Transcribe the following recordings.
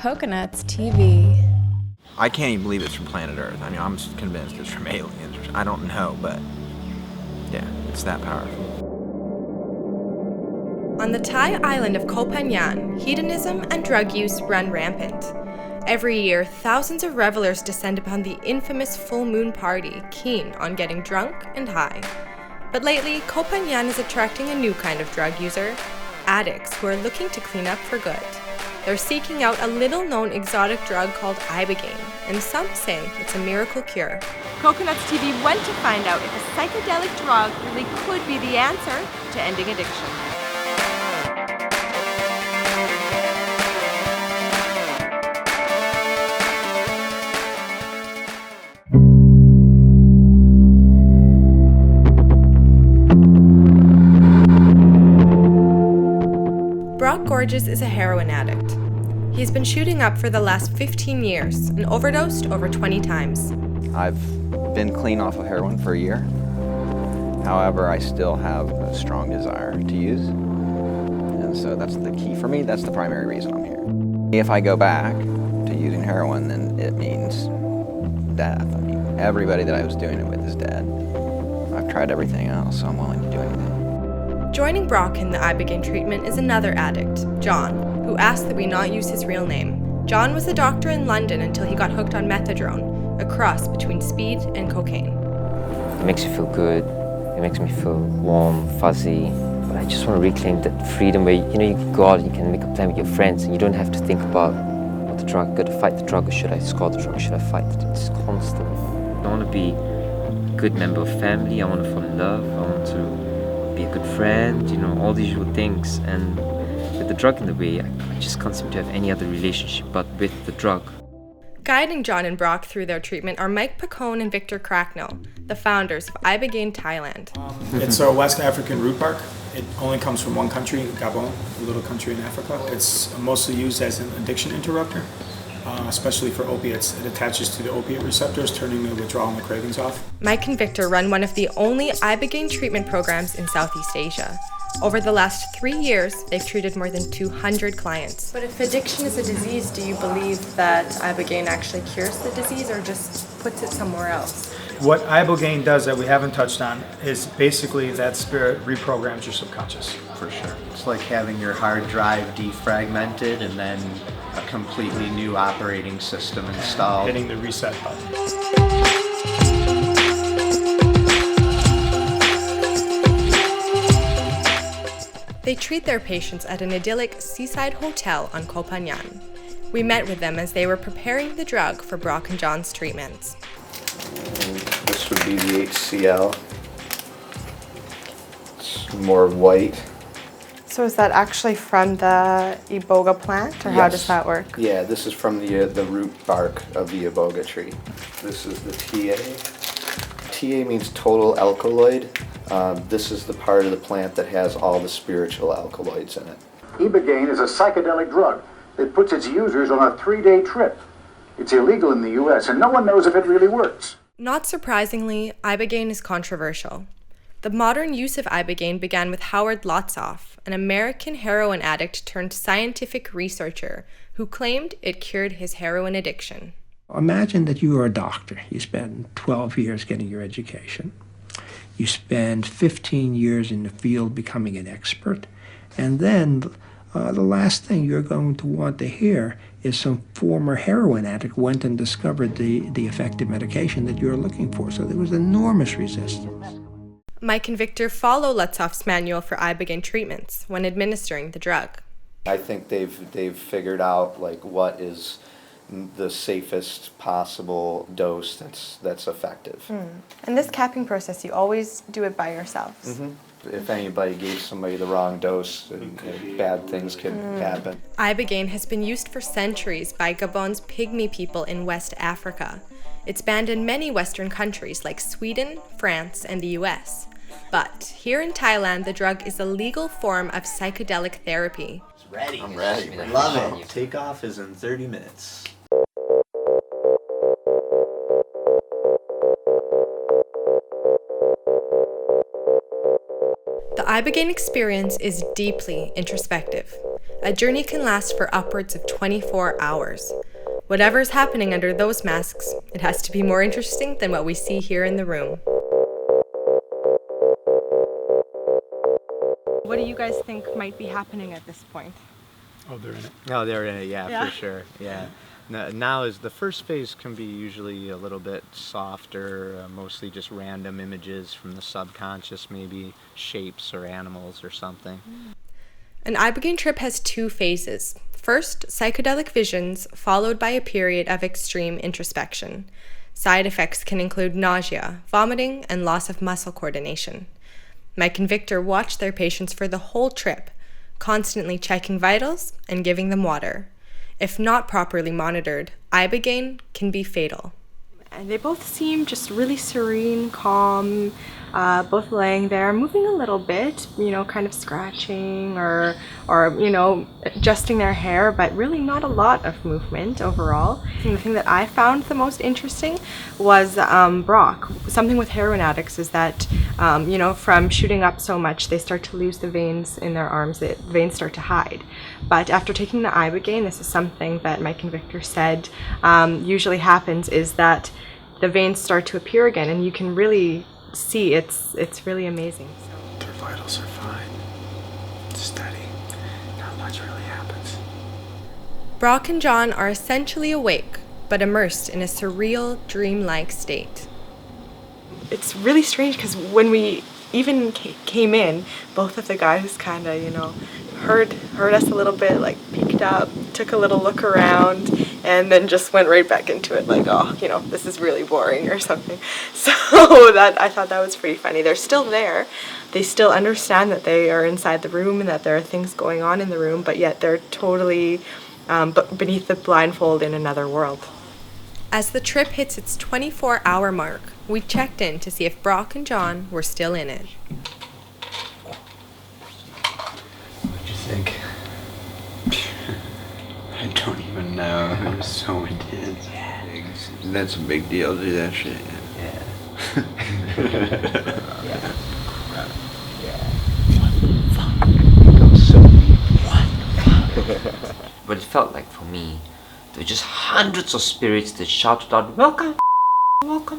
Coconuts TV. I can't even believe it's from planet Earth. I mean, I'm convinced it's from aliens. I don't know, but yeah, it's that powerful. On the Thai island of Koh Phangan, hedonism and drug use run rampant. Every year, thousands of revelers descend upon the infamous full moon party, keen on getting drunk and high. But lately, Koh Phangan is attracting a new kind of drug user, addicts who are looking to clean up for good. They're seeking out a little-known exotic drug called Ibogaine, and some say it's a miracle cure. Coconuts TV went to find out if a psychedelic drug really could be the answer to ending addiction. Brock Gorges is a heroin addict. He's been shooting up for the last 15 years and overdosed over 20 times. I've been clean off of heroin for a year. However, I still have a strong desire to use. And so that's the key for me. That's the primary reason I'm here. If I go back to using heroin, then it means death. I mean, everybody that I was doing it with is dead. I've tried everything else, so I'm willing to do anything. Joining Brock in the Ibogaine treatment is another addict, John, who asked that we not use his real name. John was a doctor in London until he got hooked on methadone, a cross between speed and cocaine. It makes you feel good. It makes me feel warm, fuzzy. But I just want to reclaim that freedom where, you can go out and you can make a plan with your friends and you don't have to think about the drug, got to fight the drug, or should I score the drug, or should I fight it? It's constant. I want to be a good member of family. I want to fall in love. I want to be a good friend, all the usual things. And with the drug in the way, I just can't seem to have any other relationship but with the drug. Guiding John and Brock through their treatment are Mike Picone and Victor Cracknell, the founders of Ibogaine Thailand. It's a West African root bark. It only comes from one country, Gabon, a little country in Africa. It's mostly used as an addiction interrupter, especially for opiates. It attaches to the opiate receptors, turning the withdrawal and the cravings off. Mike and Victor run one of the only Ibogaine treatment programs in Southeast Asia. Over the last 3 years, they've treated more than 200 clients. But if addiction is a disease, do you believe that Ibogaine actually cures the disease or just puts it somewhere else? What Ibogaine does that we haven't touched on is basically that spirit reprograms your subconscious. For sure. It's like having your hard drive defragmented and then a completely new operating system installed. Hitting the reset button. They treat their patients at an idyllic seaside hotel on Koh Phangan. We met with them as they were preparing the drug for Brock and John's treatments. And this would be the HCl. It's more white. So is that actually from the Iboga plant, or how does that work? Yeah, this is from the root bark of the Iboga tree. This is the TA. TA means total alkaloid. This is the part of the plant that has all the spiritual alkaloids in it. Ibogaine is a psychedelic drug that puts its users on a 3-day trip. It's illegal in the U.S., and no one knows if it really works. Not surprisingly, Ibogaine is controversial. The modern use of Ibogaine began with Howard Lotsoff, an American heroin addict turned scientific researcher who claimed it cured his heroin addiction. Imagine that you are a doctor. You spend 12 years getting your education. You spend 15 years in the field becoming an expert. And then the last thing you're going to want to hear is some former heroin addict went and discovered the effective medication that you're looking for. So there was enormous resistance. Mike and Victor follow Lotsoff's manual for Ibogaine treatments when administering the drug. I think they've figured out what is the safest possible dose that's effective. And this capping process, you always do it by yourselves. If anybody gave somebody the wrong dose, bad things could happen. Ibogaine has been used for centuries by Gabon's Pygmy people in West Africa. It's banned in many Western countries like Sweden, France, and the US. But here in Thailand, the drug is a legal form of psychedelic therapy. Ready. I'm ready. Love it. Takeoff is in 30 minutes. The Ibogaine Experience is deeply introspective. A journey can last for upwards of 24 hours. Whatever's happening under those masks, it has to be more interesting than what we see here in the room. What do you guys think might be happening at this point? Oh, they're in it. Oh, they're in it, Yeah. for sure. Yeah. Now is the first phase can be usually a little bit softer, mostly just random images from the subconscious, maybe shapes or animals or something. An Ibogaine trip has two phases. First, psychedelic visions, followed by a period of extreme introspection. Side effects can include nausea, vomiting, and loss of muscle coordination. Mike and Victor watch their patients for the whole trip, constantly checking vitals and giving them water. If not properly monitored, Ibogaine can be fatal. And they both seem just really serene, calm, both laying there, moving a little bit, kind of scratching or adjusting their hair, but really not a lot of movement overall. And the thing that I found the most interesting was Brock. Something with heroin addicts is that, from shooting up so much, they start to lose the veins in their arms. The veins start to hide. But after taking the Ibogaine, this is something that Mike and Victor said usually happens, is that the veins start to appear again, and you can really see it's really amazing. Their vitals are fine. Steady. Not much really happens. Brock and John are essentially awake, but immersed in a surreal, dreamlike state. It's really strange because when we even came in, both of the guys kind of, heard us a little bit, like peeked up, took a little look around, and then just went right back into it, like, this is really boring or something. So I thought that was pretty funny. They're still there. They still understand that they are inside the room and that there are things going on in the room, but yet they're totally beneath the blindfold in another world. As the trip hits its 24-hour mark, we checked in to see if Brock and John were still in it. What'd you think? I don't even know. It was so intense. That's a big deal to do that shit. But it felt like for me, there were just hundreds of spirits that shouted out, "Welcome, welcome."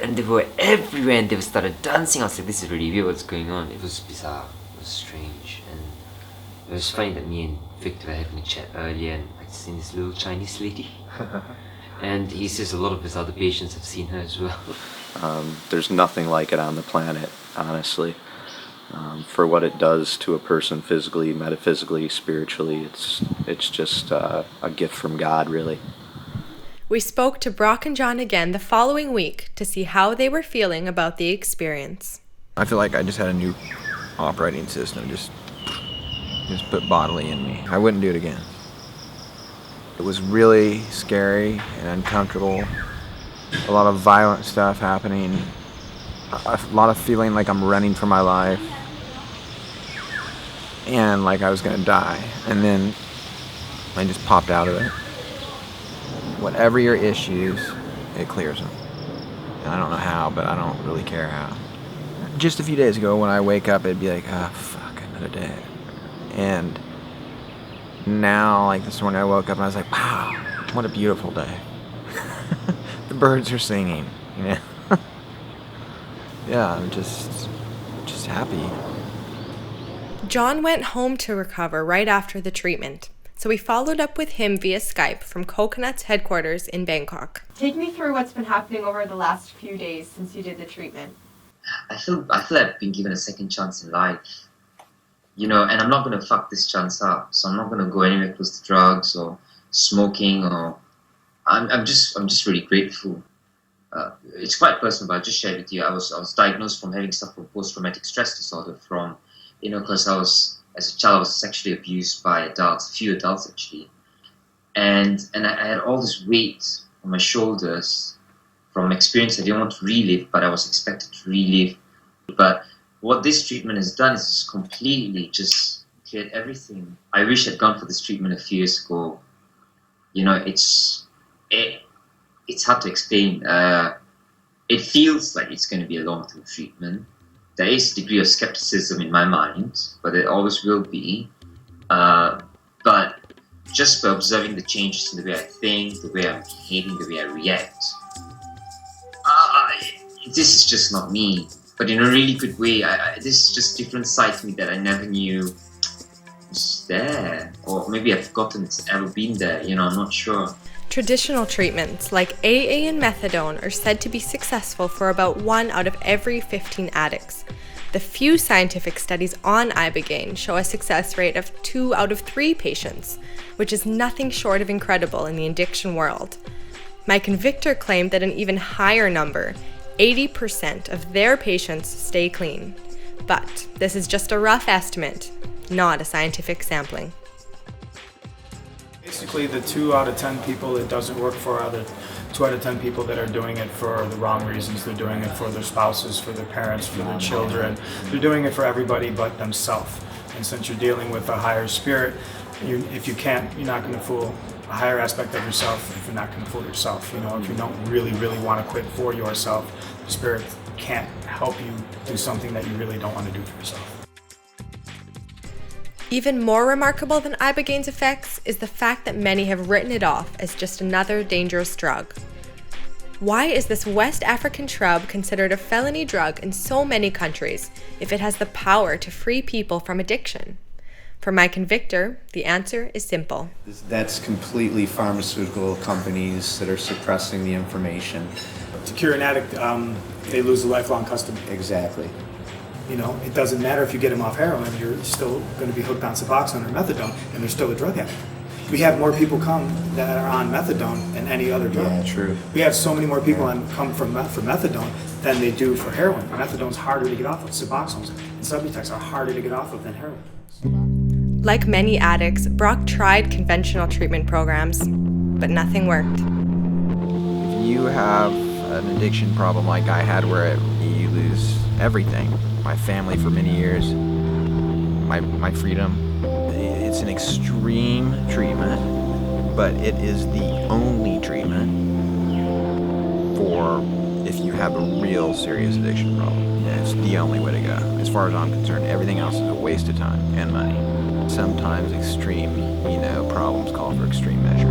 And they were everywhere and they started dancing. I was like, this is really weird, what's going on? It was bizarre, it was strange. And it was funny that me and Victor were having a chat earlier and I'd seen this little Chinese lady. And he says a lot of his other patients have seen her as well. There's nothing like it on the planet, honestly. For what it does to a person physically, metaphysically, spiritually, it's just a gift from God, really. We spoke to Brock and John again the following week to see how they were feeling about the experience. I feel like I just had a new operating system, just put bodily in me. I wouldn't do it again. It was really scary and uncomfortable. A lot of violent stuff happening. A lot of feeling like I'm running for my life. And like I was gonna die. And then I just popped out of it. Whatever your issues, it clears them. And I don't know how, but I don't really care how. Just a few days ago when I wake up, it'd be like, fuck, another day. And now, like this morning I woke up and I was like, wow, what a beautiful day. The birds are singing, Yeah, I'm just happy. John went home to recover right after the treatment, so we followed up with him via Skype from Coconut's headquarters in Bangkok. Take me through what's been happening over the last few days since you did the treatment. I feel I've been given a second chance in life, and I'm not going to fuck this chance up. So I'm not going to go anywhere close to drugs or smoking, or I'm just really grateful. It's quite personal, but I'll just share with you. I was diagnosed from having suffered post-traumatic stress disorder from, because as a child I was sexually abused by adults, a few adults actually, and I had all this weight on my shoulders from experience I didn't want to relive, but I was expected to relive. But what this treatment has done is just completely just cleared everything. I wish I'd gone for this treatment a few years ago. It's hard to explain. It feels like it's going to be a long-term treatment. There is a degree of skepticism in my mind, but there always will be. But just by observing the changes in the way I think, the way I'm behaving, the way I react, this is just not me. But in a really good way, this is just a different side to me that I never knew was there. Or maybe I've forgotten it's ever been there, I'm not sure. Traditional treatments like AA and methadone are said to be successful for about 1 out of every 15 addicts. The few scientific studies on Ibogaine show a success rate of 2 out of 3 patients, which is nothing short of incredible in the addiction world. Mike and Victor claimed that an even higher number, 80% of their patients stay clean. But this is just a rough estimate, not a scientific sampling. Basically, the 2 out of 10 people it doesn't work for are the 2 out of 10 people that are doing it for the wrong reasons. They're doing it for their spouses, for their parents, for their children. They're doing it for everybody but themselves. And since you're dealing with a higher spirit, if you can't, you're not going to fool a higher aspect of yourself if you're not going to fool yourself. If you don't really want to quit for yourself, the spirit can't help you do something that you really don't want to do for yourself. Even more remarkable than Ibogaine's effects is the fact that many have written it off as just another dangerous drug. Why is this West African shrub considered a felony drug in so many countries if it has the power to free people from addiction? For Mike and Victor, the answer is simple. That's completely pharmaceutical companies that are suppressing the information. To cure an addict, they lose a lifelong custom. Exactly. It doesn't matter if you get them off heroin, you're still going to be hooked on Suboxone or methadone, and they're still a drug addict. We have more people come that are on methadone than any other drug. Yeah, true. We have so many more people come for methadone than they do for heroin. Methadone's harder to get off of. Suboxones and Subutex are harder to get off of than heroin. Like many addicts, Brock tried conventional treatment programs, but nothing worked. If you have an addiction problem like I had where you lose everything, my family for many years, my freedom, it's an extreme treatment, but it is the only treatment for if you have a real serious addiction problem. It's the only way to go. As far as I'm concerned, everything else is a waste of time and money. Sometimes extreme, problems call for extreme measures.